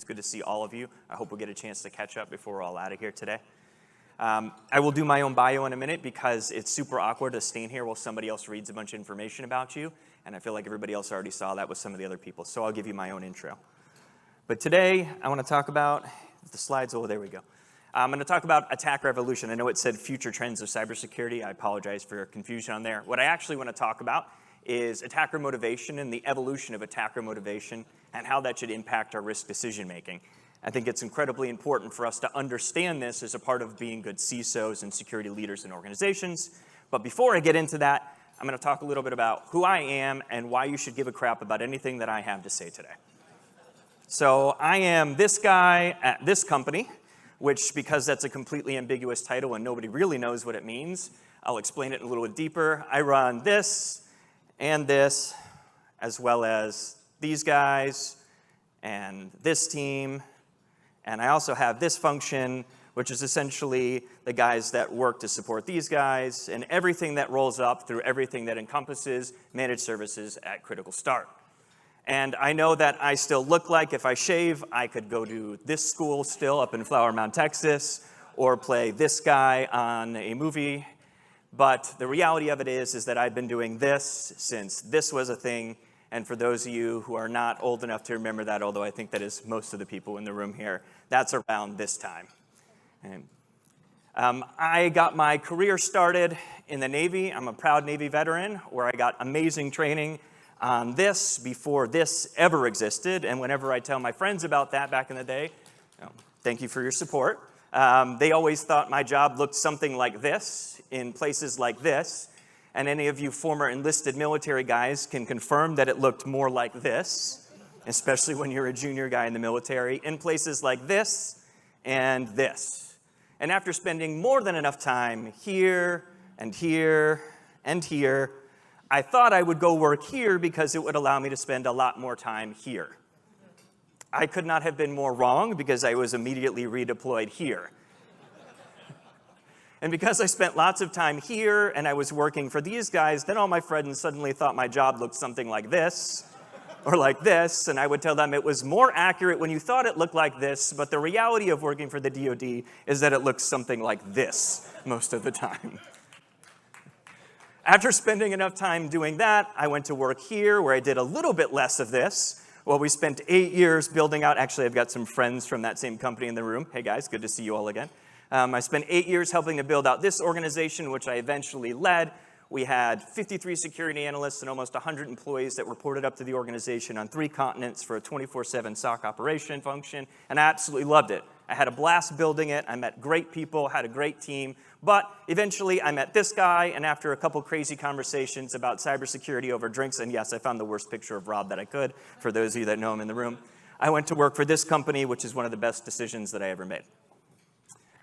It's good to see all of you. I hope we'll get a chance to catch up before we're all out of here today. I will do my own bio in a minute because it's super awkward to stand here while somebody else reads a bunch of information about you, and I feel like everybody else already saw that with some of the other people, so I'll give you my own intro. But today, I want to talk about the slides. Oh, there we go. I'm going to talk about attacker evolution. I know it said future trends of cybersecurity. I apologize for your confusion on there. What I actually want to talk about is attacker motivation and the evolution of attacker motivation and how that should impact our risk decision making. I think it's incredibly important for us to understand this as a part of being good CISOs and security leaders in organizations. But before I get into that, I'm going to talk a little bit about who I am and why you should give a crap about anything that I have to say today. So I am this guy at this company, which, because that's a completely ambiguous title and nobody really knows what it means, I'll explain it a little bit deeper. I run this and this, as well as these guys and this team. And I also have this function, which is essentially the guys that work to support these guys and everything that rolls up through everything that encompasses managed services at Critical Start. And I know that I still look like, if I shave, I could go to this school still up in Flower Mound, Texas, or play this guy on a movie. But the reality of it is that I've been doing this since this was a thing. And for those of you who are not old enough to remember that, although I think that is most of the people in the room here, that's around this time. And, I got my career started in the Navy. I'm a proud Navy veteran where I got amazing training on this before this ever existed. And whenever I tell my friends about that back in the day, thank you for your support. They always thought my job looked something like this in places like this. And any of you former enlisted military guys can confirm that it looked more like this, especially when you're a junior guy in the military, in places like this and this. And after spending more than enough time here and here and here, I thought I would go work here because it would allow me to spend a lot more time here. I could not have been more wrong because I was immediately redeployed here. And because I spent lots of time here and I was working for these guys, then all my friends suddenly thought my job looked something like this or like this, and I would tell them it was more accurate when you thought it looked like this, but the reality of working for the DoD is that it looks something like this most of the time. After spending enough time doing that, I went to work here where I did a little bit less of this. Well, we spent 8 years building out, actually I've got some friends from that same company in the room. Hey guys, good to see you all again. I spent 8 years helping to build out this organization, which I eventually led. We had 53 security analysts and almost 100 employees that reported up to the organization on 3 continents for a 24/7 SOC operation function, and I absolutely loved it. I had a blast building it. I met great people, had a great team, but eventually I met this guy, and after a couple crazy conversations about cybersecurity over drinks, and yes, I found the worst picture of Rob that I could, for those of you that know him in the room, I went to work for this company, which is one of the best decisions that I ever made.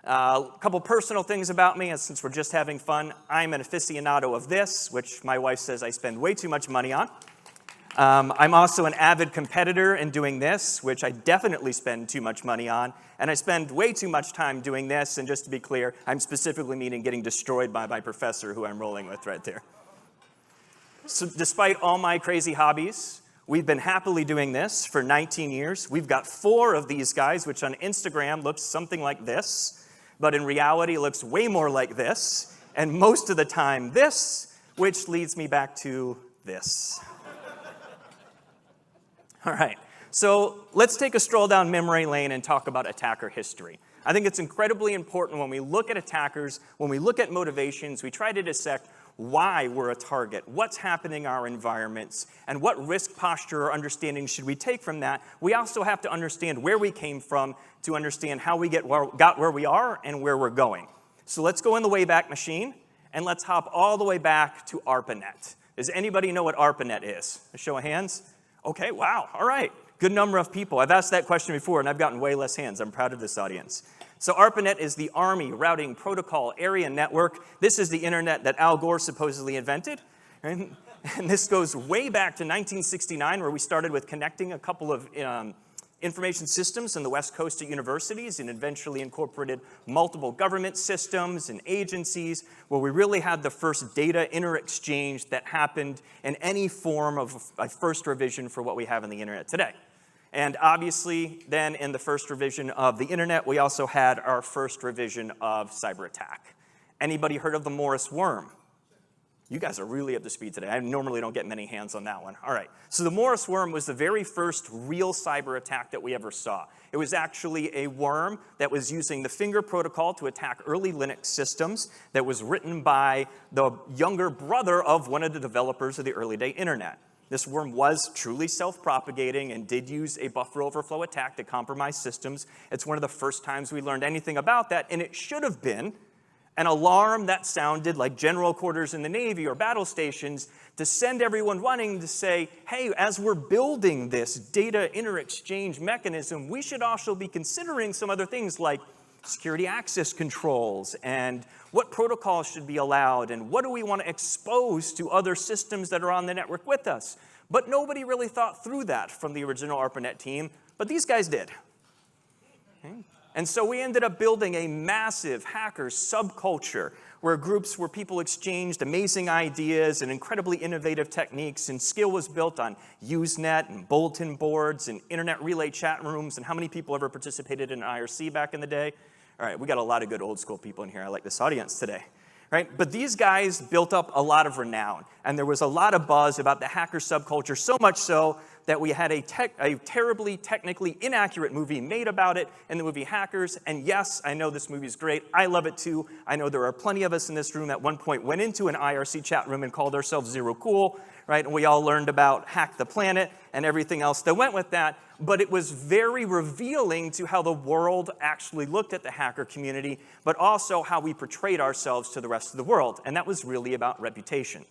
A couple personal things about me, since we're just having fun. I'm an aficionado of this, which my wife says I spend way too much money on. I'm also an avid competitor in doing this, which I definitely spend too much money on. And I spend way too much time doing this, and just to be clear, I'm specifically meaning getting destroyed by my professor who I'm rolling with right there. So despite all my crazy hobbies, we've been happily doing this for 19 years. We've got 4 of these guys, which on Instagram looks something like this, but in reality looks way more like this, and most of the time this, which leads me back to this. All right, so let's take a stroll down memory lane and talk about attacker history. I think it's incredibly important when we look at attackers, when we look at motivations, we try to dissect why we're a target, what's happening in our environments, and what risk posture or understanding should we take from that. We also have to understand where we came from to understand how we got where we are and where we're going. So let's go in the Wayback Machine, and let's hop all the way back to ARPANET. Does anybody know what ARPANET is? A show of hands? Okay, wow, all right. Good number of people. I've asked that question before, and I've gotten way less hands. I'm proud of this audience. So ARPANET is the Army Routing Protocol Area Network. This is the internet that Al Gore supposedly invented. And this goes way back to 1969, where we started with connecting a couple of information systems in the West Coast at universities, and eventually incorporated multiple government systems and agencies, where we really had the first data inter-exchange that happened in any form of a first revision for what we have in the internet today. And obviously, then in the first revision of the internet, we also had our first revision of cyber attack. Anybody heard of the Morris worm? You guys are really up to speed today. I normally don't get many hands on that one. All right, so the Morris worm was the very first real cyber attack that we ever saw. It was actually a worm that was using the finger protocol to attack early Linux systems that was written by the younger brother of one of the developers of the early day internet. This worm was truly self-propagating and did use a buffer overflow attack to compromise systems. It's one of the first times we learned anything about that, and it should have been an alarm that sounded like general quarters in the Navy or battle stations to send everyone running to say, hey, as we're building this data inter-exchange mechanism, we should also be considering some other things like security access controls and what protocols should be allowed and what do we want to expose to other systems that are on the network with us. But nobody really thought through that from the original ARPANET team, but these guys did. Okay. And so we ended up building a massive hacker subculture where people exchanged amazing ideas and incredibly innovative techniques, and skill was built on Usenet and bulletin boards and internet relay chat rooms. And how many people ever participated in IRC back in the day? All right, we got a lot of good old school people in here. I like this audience today. Right? But these guys built up a lot of renown, and there was a lot of buzz about the hacker subculture, so much so that we had a terribly technically inaccurate movie made about it in the movie Hackers. And yes, I know this movie is great. I love it too. I know there are plenty of us in this room at one point went into an IRC chat room and called ourselves Zero Cool, right? And we all learned about Hack the Planet and everything else that went with that. But it was very revealing to how the world actually looked at the hacker community, but also how we portrayed ourselves to the rest of the world. And that was really about reputation.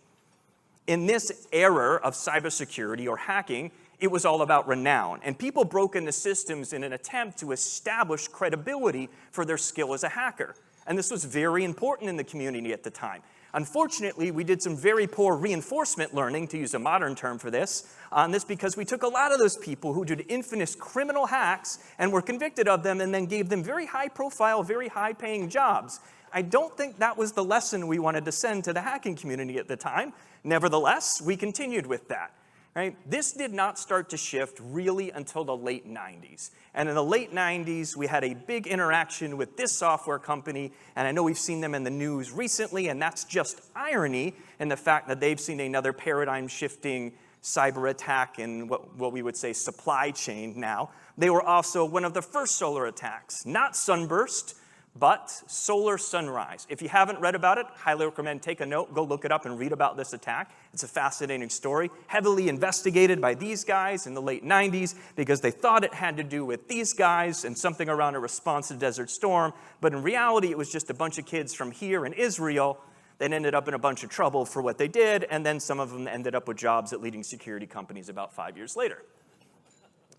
In this era of cybersecurity or hacking, it was all about renown. And people broke into systems in an attempt to establish credibility for their skill as a hacker. And this was very important in the community at the time. Unfortunately, we did some very poor reinforcement learning, to use a modern term for this, on this because we took a lot of those people who did infamous criminal hacks and were convicted of them and then gave them very high-profile, very high-paying jobs. I don't think that was the lesson we wanted to send to the hacking community at the time. Nevertheless, we continued with that. Right? This did not start to shift really until the late 90s. And in the late 90s, we had a big interaction with this software company, and I know we've seen them in the news recently, and that's just irony in the fact that they've seen another paradigm-shifting cyber attack in what we would say supply chain now. They were also one of the first solar attacks, not Sunburst, but Solar Sunrise. If you haven't read about it, highly recommend take a note, go look it up and read about this attack. It's a fascinating story, heavily investigated by these guys in the late 90s because they thought it had to do with these guys and something around a response to Desert Storm, but in reality it was just a bunch of kids from here in Israel that ended up in a bunch of trouble for what they did, and then some of them ended up with jobs at leading security companies about 5 years later.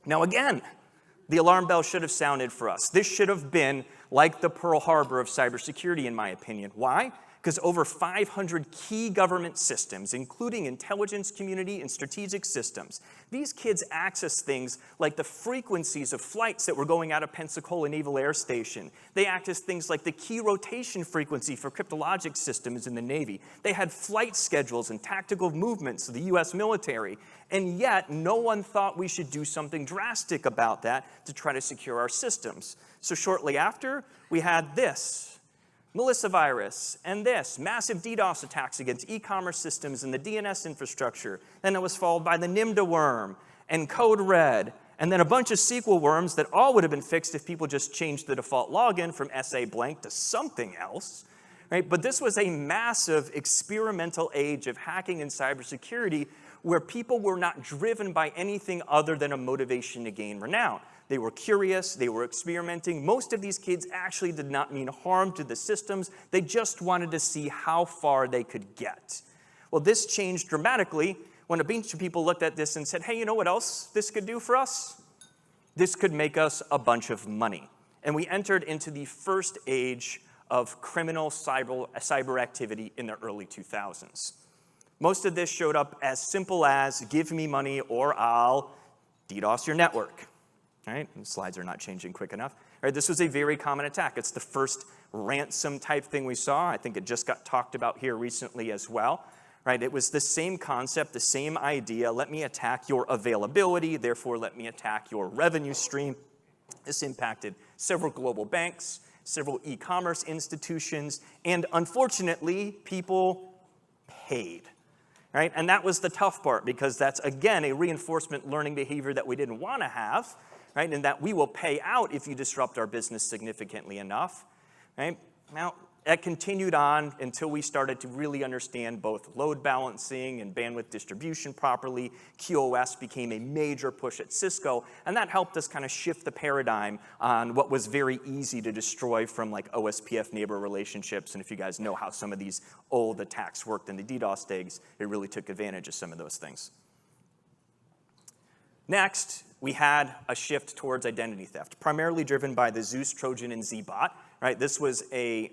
Now again, the alarm bell should have sounded for us. This should have been like the Pearl Harbor of cybersecurity, in my opinion. Why? Because over 500 key government systems, including intelligence community and strategic systems, these kids access things like the frequencies of flights that were going out of Pensacola Naval Air Station. They access things like the key rotation frequency for cryptologic systems in the Navy. They had flight schedules and tactical movements of the US military. And yet, no one thought we should do something drastic about that to try to secure our systems. So shortly after, we had this, Melissa virus, and this, massive DDoS attacks against e-commerce systems and the DNS infrastructure. Then it was followed by the NIMDA worm and Code Red, and then a bunch of SQL worms that all would have been fixed if people just changed the default login from SA blank to something else. Right? But this was a massive experimental age of hacking and cybersecurity where people were not driven by anything other than a motivation to gain renown. They were curious, they were experimenting. Most of these kids actually did not mean harm to the systems. They just wanted to see how far they could get. Well, this changed dramatically when a bunch of people looked at this and said, hey, you know what else this could do for us? This could make us a bunch of money. And we entered into the first age of criminal cyber activity in the early 2000s. Most of this showed up as simple as give me money or I'll DDoS your network. All right, the slides are not changing quick enough. All right, this was a very common attack. It's the first ransom type thing we saw. I think it just got talked about here recently as well. right? It was the same concept, the same idea. Let me attack your availability, therefore let me attack your revenue stream. This impacted several global banks, several e-commerce institutions, and unfortunately, people paid, right? And that was the tough part, because that's, again, a reinforcement learning behavior that we didn't want to have, right? And that we will pay out if you disrupt our business significantly enough, right? Now, that continued on until we started to really understand both load balancing and bandwidth distribution properly. QoS became a major push at Cisco, and that helped us kind of shift the paradigm on what was very easy to destroy from like OSPF neighbor relationships. And if you guys know how some of these old attacks worked in the DDoS days, it really took advantage of some of those things. Next, we had a shift towards identity theft, primarily driven by the Zeus Trojan and Zbot. Right, this was you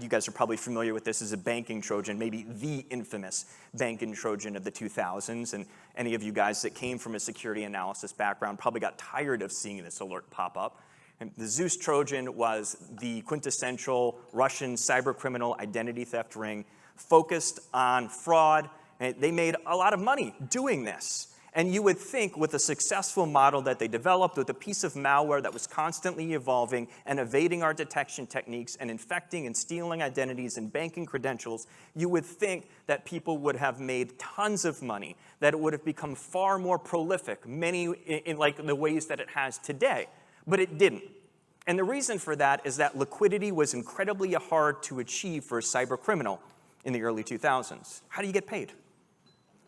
guys are probably familiar with this as a banking Trojan, maybe the infamous banking Trojan of the 2000s. And any of you guys that came from a security analysis background probably got tired of seeing this alert pop up. And the Zeus Trojan was the quintessential Russian cybercriminal identity theft ring focused on fraud. And they made a lot of money doing this. And you would think with a successful model that they developed with a piece of malware that was constantly evolving and evading our detection techniques and infecting and stealing identities and banking credentials, you would think that people would have made tons of money, that it would have become far more prolific, many in like the ways that it has today. But it didn't. And the reason for that is that liquidity was incredibly hard to achieve for a cyber criminal in the early 2000s. How do you get paid?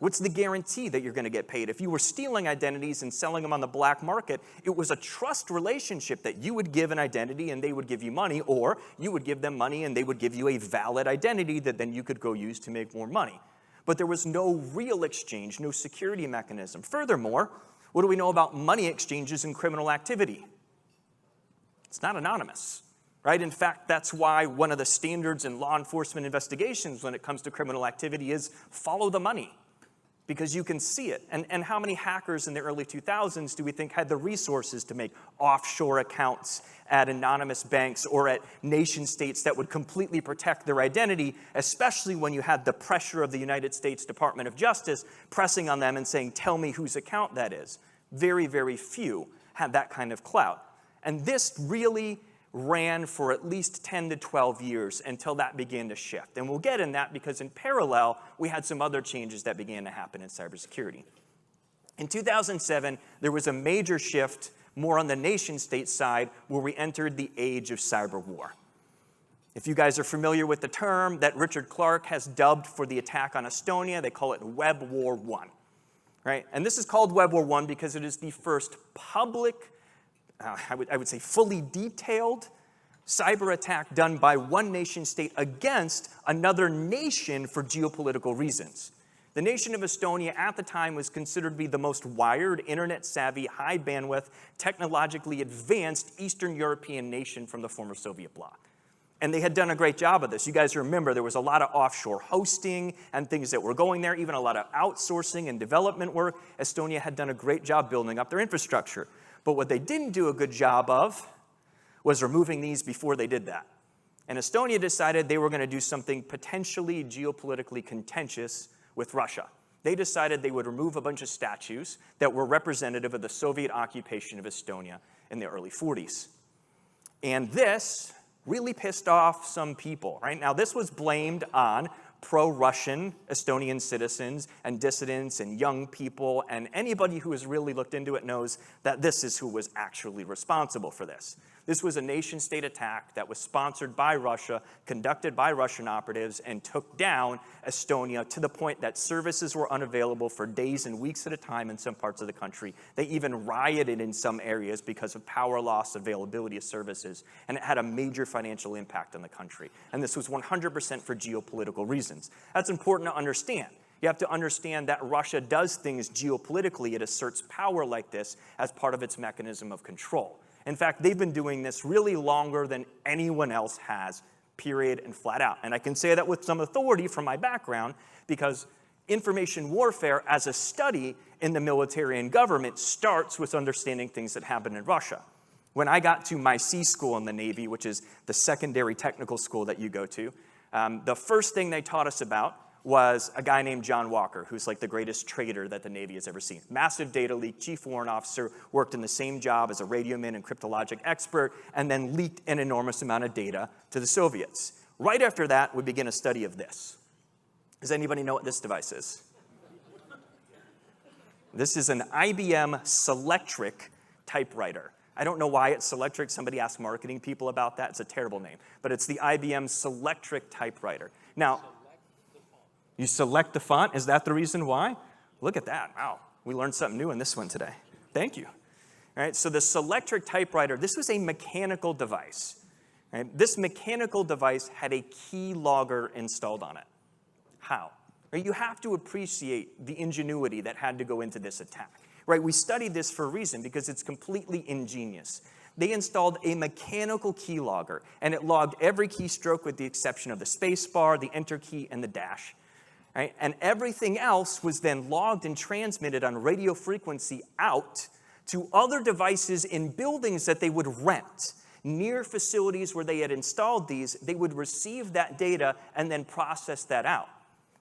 What's the guarantee that you're going to get paid? If you were stealing identities and selling them on the black market, it was a trust relationship that you would give an identity and they would give you money, or you would give them money and they would give you a valid identity that then you could go use to make more money. But there was no real exchange, no security mechanism. Furthermore, what do we know about money exchanges and criminal activity? It's not anonymous. Right? In fact, that's why one of the standards in law enforcement investigations when it comes to criminal activity is follow the money. Because you can see it. And how many hackers in the early 2000s do we think had the resources to make offshore accounts at anonymous banks or at nation states that would completely protect their identity, especially when you had the pressure of the United States Department of Justice pressing on them and saying, tell me whose account that is. Very, very few had that kind of clout. And this really ran for at least 10 to 12 years until that began to shift. And we'll get in that because in parallel, we had some other changes that began to happen in cybersecurity. In 2007, there was a major shift more on the nation state side where we entered the age of cyber war. If you guys are familiar with the term that Richard Clarke has dubbed for the attack on Estonia, they call it Web War I. Right? And this is called Web War I because it is the first public I would say fully detailed cyber attack done by one nation state against another nation for geopolitical reasons. The nation of Estonia at the time was considered to be the most wired, internet-savvy, high-bandwidth, technologically advanced Eastern European nation from the former Soviet bloc. And they had done a great job of this. You guys remember there was a lot of offshore hosting and things that were going there, even a lot of outsourcing and development work. Estonia had done a great job building up their infrastructure. But what they didn't do a good job of was removing these before they did that. And Estonia decided they were going to do something potentially geopolitically contentious with Russia. They decided they would remove a bunch of statues that were representative of the Soviet occupation of Estonia in the early 40s. And this really pissed off some people, right? Now, this was blamed on pro-Russian Estonian citizens and dissidents and young people, and anybody who has really looked into it knows that this is who was actually responsible for this. This was a nation-state attack that was sponsored by Russia, conducted by Russian operatives, and took down Estonia to the point that services were unavailable for days and weeks at a time in some parts of the country. They even rioted in some areas because of power loss, availability of services, and it had a major financial impact on the country. And this was 100% for geopolitical reasons. That's important to understand. You have to understand that Russia does things geopolitically. It asserts power like this as part of its mechanism of control. In fact, they've been doing this really longer than anyone else has, period and flat out. And I can say that with some authority from my background because information warfare as a study in the military and government starts with understanding things that happen in Russia. When I got to my C school in the Navy, which is the secondary technical school that you go to, the first thing they taught us about was a guy named John Walker, who's like the greatest traitor that the Navy has ever seen. Massive data leak, chief warrant officer, worked in the same job as a radioman and cryptologic expert, and then leaked an enormous amount of data to the Soviets. Right after that, we begin a study of this. Does anybody know what this device is? This is an IBM Selectric typewriter. I don't know why it's Selectric. Somebody asked marketing people about that. It's a terrible name. But it's the IBM Selectric typewriter. Now, you select the font. Is that the reason why? Look at that. Wow. We learned something new in this one today. Thank you. All right, so the Selectric typewriter, this was a mechanical device. Right? This mechanical device had a key logger installed on it. How? Right, you have to appreciate the ingenuity that had to go into this attack. Right? We studied this for a reason, because it's completely ingenious. They installed a mechanical keylogger, and it logged every keystroke with the exception of the space bar, the enter key, and the dash. Right? And everything else was then logged and transmitted on radio frequency out to other devices in buildings that they would rent. Near facilities where they had installed these, they would receive that data and then process that out.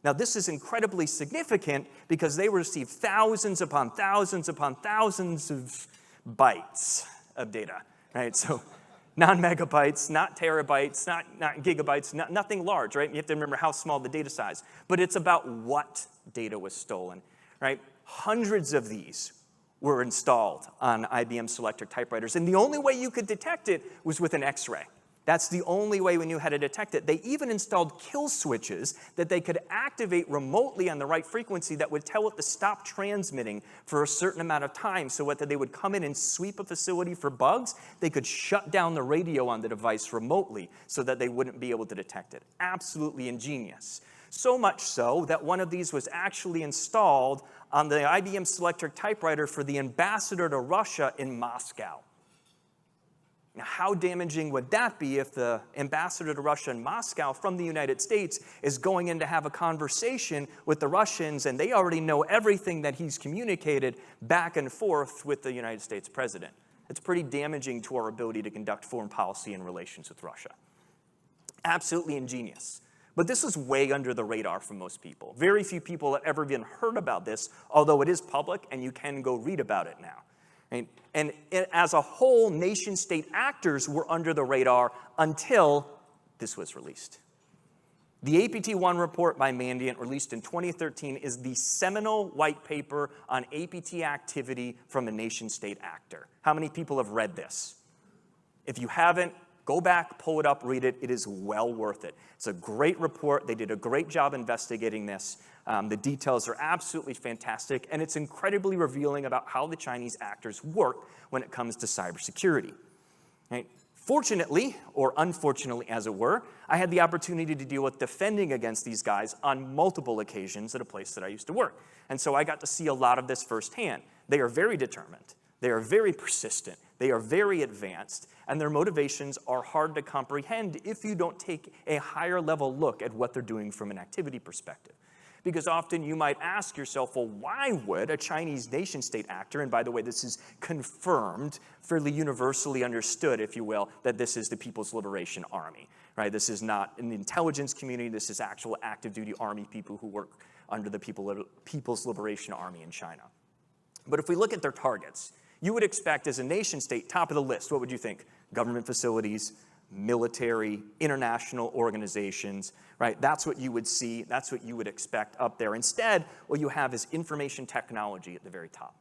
Now, this is incredibly significant because they received thousands upon thousands upon thousands of bytes of data, right? So non-megabytes, not terabytes, not gigabytes, nothing large, right? You have to remember how small the data size. But it's about what data was stolen, right? Hundreds of these were installed on IBM Selectric typewriters, and the only way you could detect it was with an X-ray. That's the only way we knew how to detect it. They even installed kill switches that they could activate remotely on the right frequency that would tell it to stop transmitting for a certain amount of time, so whether they would come in and sweep a facility for bugs, they could shut down the radio on the device remotely so that they wouldn't be able to detect it. Absolutely ingenious. So much so that one of these was actually installed on the IBM Selectric typewriter for the ambassador to Russia in Moscow. Now, how damaging would that be if the ambassador to Russia in Moscow from the United States is going in to have a conversation with the Russians, and they already know everything that he's communicated back and forth with the United States president? It's pretty damaging to our ability to conduct foreign policy and relations with Russia. Absolutely ingenious. But this is way under the radar for most people. Very few people have ever even heard about this, although it is public and you can go read about it now. And as a whole, nation-state actors were under the radar until this was released. The APT-1 report by Mandiant, released in 2013, is the seminal white paper on APT activity from a nation-state actor. How many people have read this? If you haven't, go back, pull it up, read it. It is well worth it. It's a great report. They did a great job investigating this. The details are absolutely fantastic, and it's incredibly revealing about how the Chinese actors work when it comes to cybersecurity. Right? Fortunately, or unfortunately as it were, I had the opportunity to deal with defending against these guys on multiple occasions at a place that I used to work. And so I got to see a lot of this firsthand. They are very determined. They are very persistent. They are very advanced, and their motivations are hard to comprehend if you don't take a higher level look at what they're doing from an activity perspective. Because often you might ask yourself, well, why would a Chinese nation-state actor, and by the way, this is confirmed, fairly universally understood, if you will, that this is the People's Liberation Army, right? This is not an intelligence community. This is actual active-duty army people who work under the People's Liberation Army in China. But if we look at their targets, you would expect as a nation-state, top of the list, what would you think? Government facilities, military, international organizations, right? That's what you would see. That's what you would expect up there. Instead, what you have is information technology at the very top,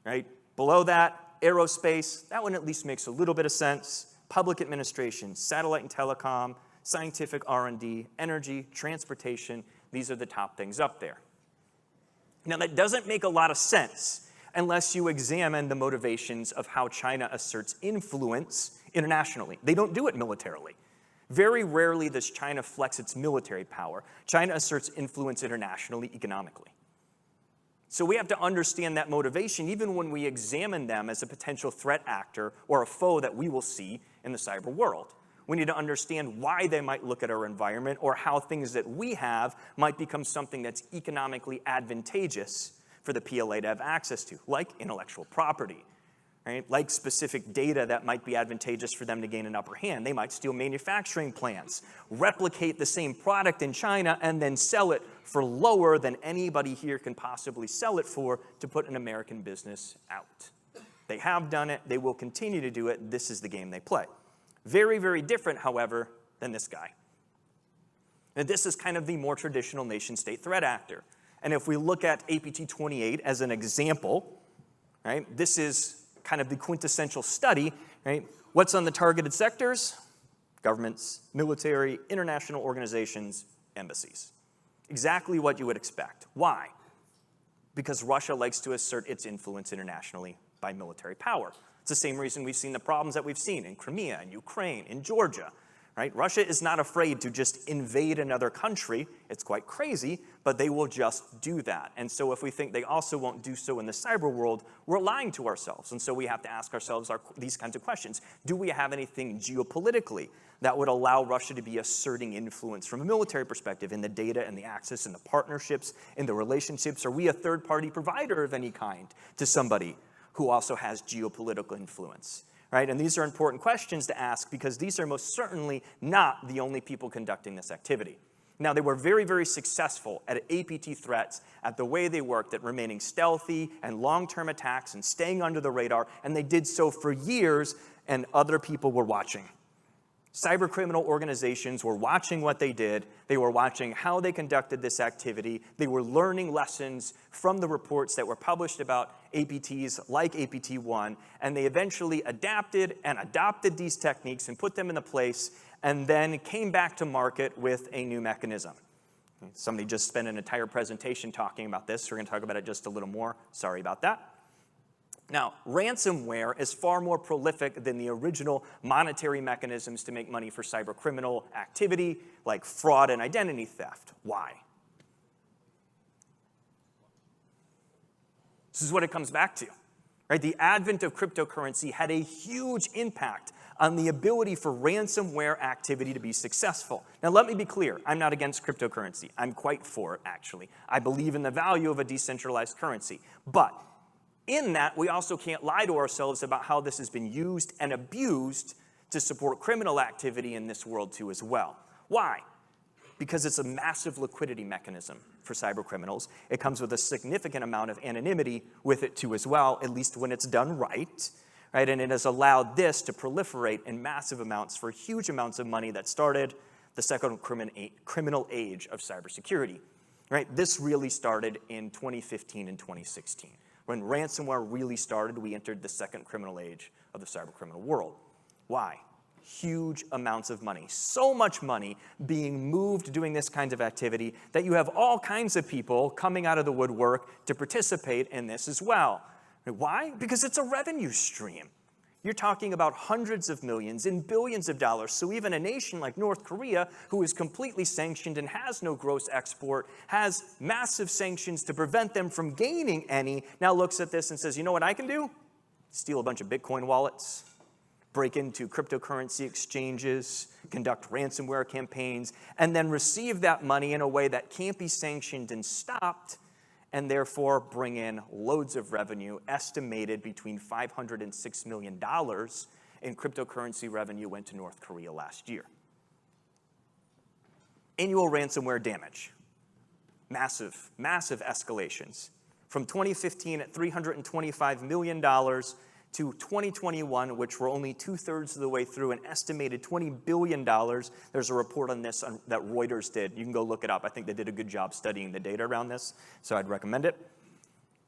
right? Below that, aerospace. That one at least makes a little bit of sense. Public administration, satellite and telecom, scientific R&D, energy, transportation. These are the top things up there. Now, that doesn't make a lot of sense unless you examine the motivations of how China asserts influence internationally. They don't do it militarily. Very rarely does China flex its military power. China asserts influence internationally, economically. So we have to understand that motivation even when we examine them as a potential threat actor or a foe that we will see in the cyber world. We need to understand why they might look at our environment or how things that we have might become something that's economically advantageous for the PLA to have access to, like intellectual property, right? Like specific data that might be advantageous for them to gain an upper hand. They might steal manufacturing plants, replicate the same product in China, and then sell it for lower than anybody here can possibly sell it for to put an American business out. They have done it. They will continue to do it. This is the game they play. Very, very different, however, than this guy. And this is kind of the more traditional nation-state threat actor. And if we look at APT28 as an example, right, this is kind of the quintessential study, right? What's on the targeted sectors? Governments, military, international organizations, embassies. Exactly what you would expect. Why? Because Russia likes to assert its influence internationally by military power. It's the same reason we've seen the problems that we've seen in Crimea, in Ukraine, in Georgia, right? Russia is not afraid to just invade another country. It's quite crazy, but they will just do that. And so if we think they also won't do so in the cyber world, we're lying to ourselves. And so we have to ask ourselves these kinds of questions. Do we have anything geopolitically that would allow Russia to be asserting influence from a military perspective in the data and the access and the partnerships and the relationships? Are we a third-party provider of any kind to somebody who also has geopolitical influence, right? And these are important questions to ask because these are most certainly not the only people conducting this activity. Now, they were very, very successful at APT threats, at the way they worked, at remaining stealthy and long-term attacks and staying under the radar, and they did so for years, and other people were watching. Cyber criminal organizations were watching what they did. They were watching how they conducted this activity. They were learning lessons from the reports that were published about APTs like APT1, and they eventually adapted and adopted these techniques and put them into place, and then came back to market with a new mechanism. Somebody just spent an entire presentation talking about this. We're going to talk about it just a little more. Sorry about that. Now, ransomware is far more prolific than the original monetary mechanisms to make money for cyber criminal activity, like fraud and identity theft. Why? This is what it comes back to, right? The advent of cryptocurrency had a huge impact on the ability for ransomware activity to be successful. Now, let me be clear. I'm not against cryptocurrency. I'm quite for it, actually. I believe in the value of a decentralized currency. But in that, we also can't lie to ourselves about how this has been used and abused to support criminal activity in this world too as well. Why? Because it's a massive liquidity mechanism for cyber criminals. It comes with a significant amount of anonymity with it too as well, at least when it's done right? And it has allowed this to proliferate in massive amounts for huge amounts of money that started the second criminal age of cybersecurity. Right? This really started in 2015 and 2016. When ransomware really started, we entered the second criminal age of the cyber criminal world. Why? Huge amounts of money. So much money being moved doing this kind of activity that you have all kinds of people coming out of the woodwork to participate in this as well. Why? Because it's a revenue stream. You're talking about hundreds of millions and billions of dollars. So even a nation like North Korea, who is completely sanctioned and has no gross export, has massive sanctions to prevent them from gaining any, now looks at this and says, you know what I can do? Steal a bunch of Bitcoin wallets, break into cryptocurrency exchanges, conduct ransomware campaigns, and then receive that money in a way that can't be sanctioned and stopped, and therefore bring in loads of revenue, estimated between $500 and $6 million in cryptocurrency revenue went to North Korea last year. Annual ransomware damage, massive, massive escalations. From 2015 at $325 million to 2021, which we're only 2/3 of the way through, an estimated $20 billion. There's a report on this that Reuters did. You can go look it up. I think they did a good job studying the data around this, so I'd recommend it.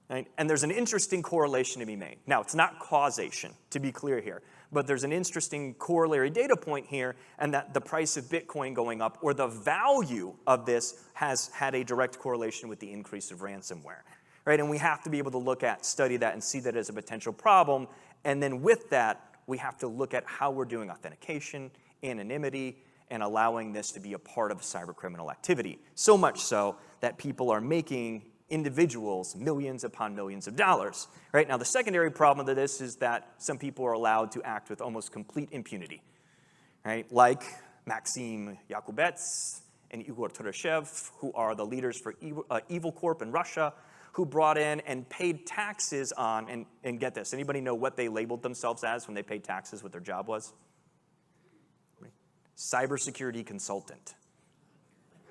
Right? And there's an interesting correlation to be made. Now, it's not causation, to be clear here, but there's an interesting corollary data point here, and that the price of Bitcoin going up, or the value of this, has had a direct correlation with the increase of ransomware. Right? And we have to be able to look at, study that, and see that as a potential problem. And then with that, we have to look at how we're doing authentication, anonymity, and allowing this to be a part of cyber criminal activity. So much so that people are making individuals millions upon millions of dollars. Right? Now, the secondary problem to this is that some people are allowed to act with almost complete impunity. Right? Like Maxim Yakubets and Igor Turashev, who are the leaders for Evil Corp in Russia, who brought in and paid taxes on, and get this, anybody know what they labeled themselves as when they paid taxes, what their job was? Cybersecurity consultant.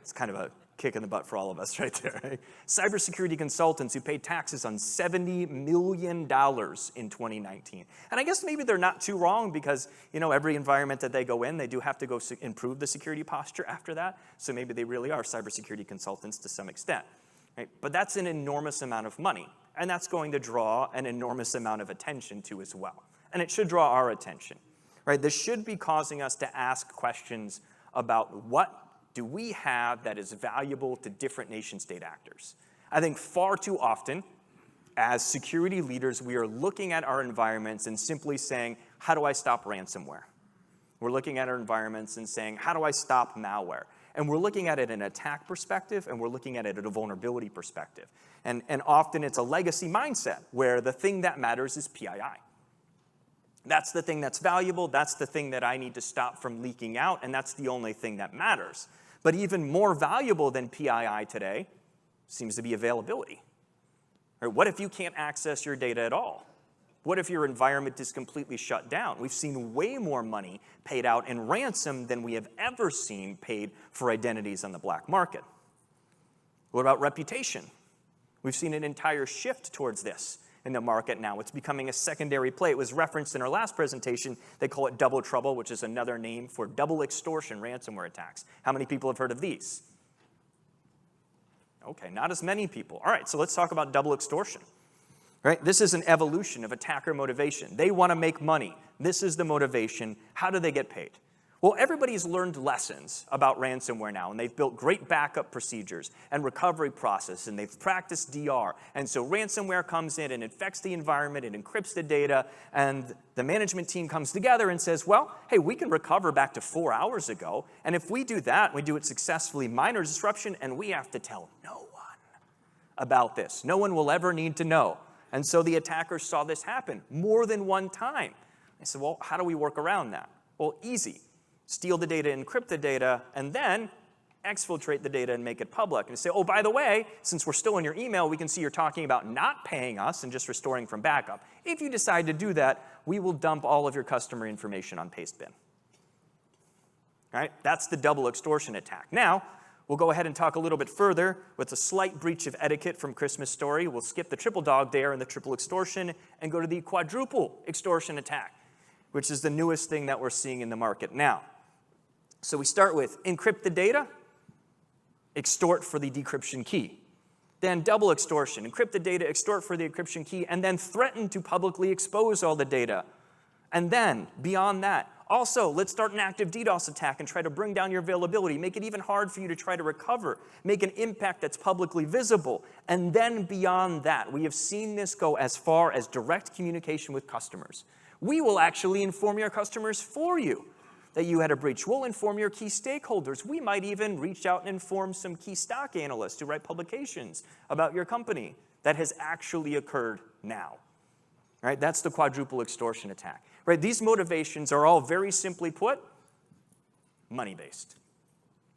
It's kind of a kick in the butt for all of us right there. Right? Cybersecurity consultants who paid taxes on $70 million in 2019. And I guess maybe they're not too wrong because, every environment that they go in, they do have to go improve the security posture after that. So maybe they really are cybersecurity consultants to some extent. Right? But that's an enormous amount of money. And that's going to draw an enormous amount of attention to as well. And it should draw our attention. Right? This should be causing us to ask questions about what do we have that is valuable to different nation-state actors. I think far too often, as security leaders, we are looking at our environments and simply saying, how do I stop ransomware? We're looking at our environments and saying, how do I stop malware? And we're looking at it in an attack perspective, and we're looking at it in a vulnerability perspective. And often it's a legacy mindset where the thing that matters is PII. That's the thing that's valuable, that's the thing that I need to stop from leaking out, and that's the only thing that matters. But even more valuable than PII today seems to be availability. Or what if you can't access your data at all? What if your environment is completely shut down? We've seen way more money paid out in ransom than we have ever seen paid for identities on the black market. What about reputation? We've seen an entire shift towards this in the market now. It's becoming a secondary play. It was referenced in our last presentation. They call it double trouble, which is another name for double extortion ransomware attacks. How many people have heard of these? Okay, not as many people. All right, so let's talk about double extortion. Right? This is an evolution of attacker motivation. They want to make money. This is the motivation. How do they get paid? Well, everybody's learned lessons about ransomware now, and they've built great backup procedures and recovery process, and they've practiced DR. And so ransomware comes in and infects the environment, it encrypts the data, and the management team comes together and says, well, hey, we can recover back to 4 hours ago, and if we do that, we do it successfully, minor disruption, and we have to tell no one about this. No one will ever need to know. And so the attackers saw this happen more than one time. They said, well, how do we work around that? Well, easy. Steal the data, encrypt the data, and then exfiltrate the data and make it public. And say, oh, by the way, since we're still in your email, we can see you're talking about not paying us and just restoring from backup. If you decide to do that, we will dump all of your customer information on Pastebin. All right? That's the double extortion attack. Now, we'll go ahead and talk a little bit further with a slight breach of etiquette from Christmas Story. We'll skip the triple dog dare and the triple extortion and go to the quadruple extortion attack, which is the newest thing that we're seeing in the market now. So we start with encrypt the data, extort for the decryption key. Then double extortion, encrypt the data, extort for the encryption key, and then threaten to publicly expose all the data. And then, beyond that, also, let's start an active DDoS attack and try to bring down your availability, make it even hard for you to try to recover, make an impact that's publicly visible. And then beyond that, we have seen this go as far as direct communication with customers. We will actually inform your customers for you that you had a breach. We'll inform your key stakeholders. We might even reach out and inform some key stock analysts who write publications about your company. That has actually occurred now. Right? That's the quadruple extortion attack. Right? These motivations are all very simply put, money-based.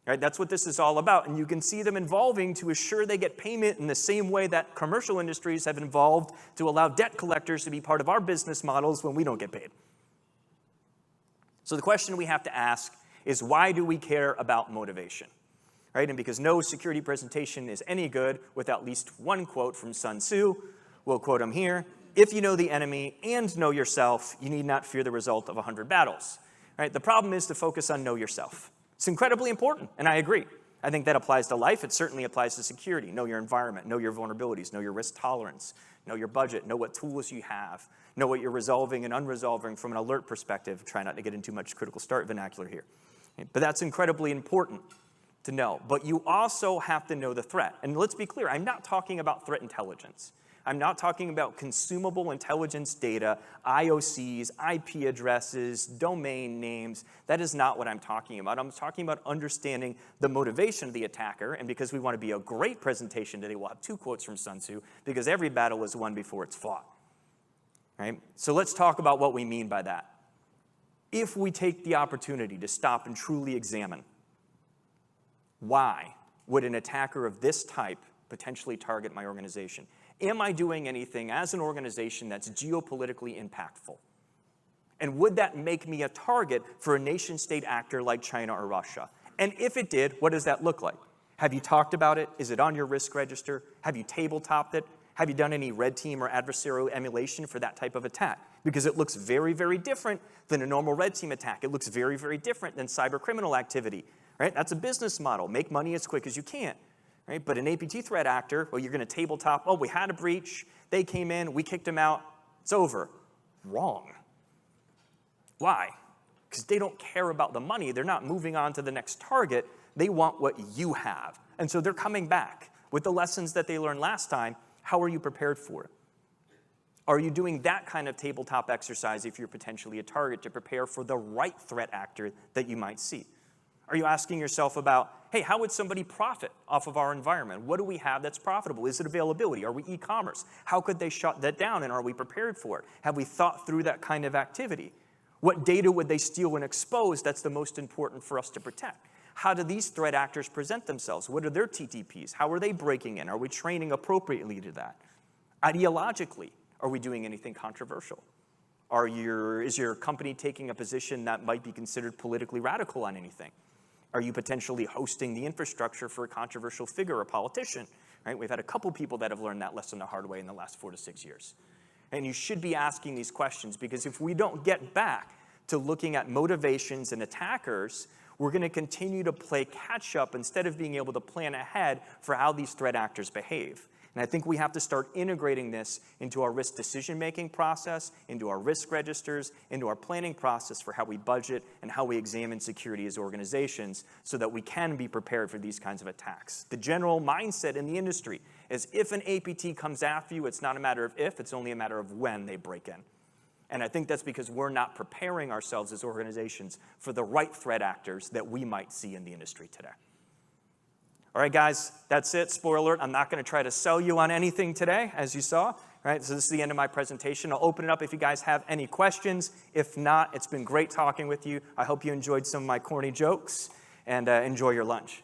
Right? That's what this is all about. And you can see them evolving to assure they get payment in the same way that commercial industries have evolved to allow debt collectors to be part of our business models when we don't get paid. So the question we have to ask is, why do we care about motivation? Right? And because no security presentation is any good without at least one quote from Sun Tzu, we'll quote him here. If you know the enemy and know yourself, you need not fear the result of 100 battles. Right? The problem is to focus on know yourself. It's incredibly important, and I agree. I think that applies to life. It certainly applies to security. Know your environment, know your vulnerabilities, know your risk tolerance, know your budget, know what tools you have, know what you're resolving and unresolving from an alert perspective. Try not to get into much critical start vernacular here. But that's incredibly important to know. But you also have to know the threat. And let's be clear, I'm not talking about threat intelligence. I'm not talking about consumable intelligence data, IOCs, IP addresses, domain names. That is not what I'm talking about. I'm talking about understanding the motivation of the attacker. And because we want to be a great presentation today, we'll have two quotes from Sun Tzu, because every battle is won before it's fought. Right? So let's talk about what we mean by that. If we take the opportunity to stop and truly examine, why would an attacker of this type potentially target my organization? Am I doing anything as an organization that's geopolitically impactful? And would that make me a target for a nation-state actor like China or Russia? And if it did, what does that look like? Have you talked about it? Is it on your risk register? Have you tabletopped it? Have you done any red team or adversarial emulation for that type of attack? Because it looks very, very different than a normal red team attack. It looks very, very different than cyber criminal activity, right? That's a business model. Make money as quick as you can, right? But an APT threat actor, well, you're going to tabletop, oh, we had a breach. They came in. We kicked them out. It's over. Wrong. Why? Because they don't care about the money. They're not moving on to the next target. They want what you have. And so they're coming back with the lessons that they learned last time. How are you prepared for it? Are you doing that kind of tabletop exercise if you're potentially a target to prepare for the right threat actor that you might see? Are you asking yourself about, hey, how would somebody profit off of our environment? What do we have that's profitable? Is it availability? Are we e-commerce? How could they shut that down, and are we prepared for it? Have we thought through that kind of activity? What data would they steal and expose that's the most important for us to protect? How do these threat actors present themselves? What are their TTPs? How are they breaking in? Are we training appropriately to that? Ideologically, are we doing anything controversial? Is your company taking a position that might be considered politically radical on anything? Are you potentially hosting the infrastructure for a controversial figure or politician? Right? We've had a couple people that have learned that lesson the hard way in the last 4 to 6 years. And you should be asking these questions, because if we don't get back to looking at motivations and attackers, we're going to continue to play catch up instead of being able to plan ahead for how these threat actors behave. And I think we have to start integrating this into our risk decision-making process, into our risk registers, into our planning process for how we budget and how we examine security as organizations so that we can be prepared for these kinds of attacks. The general mindset in the industry is if an APT comes after you, it's not a matter of if, it's only a matter of when they break in. And I think that's because we're not preparing ourselves as organizations for the right threat actors that we might see in the industry today. All right, guys, that's it. Spoiler alert, I'm not going to try to sell you on anything today, as you saw. All right, so this is the end of my presentation. I'll open it up if you guys have any questions. If not, it's been great talking with you. I hope you enjoyed some of my corny jokes, and enjoy your lunch.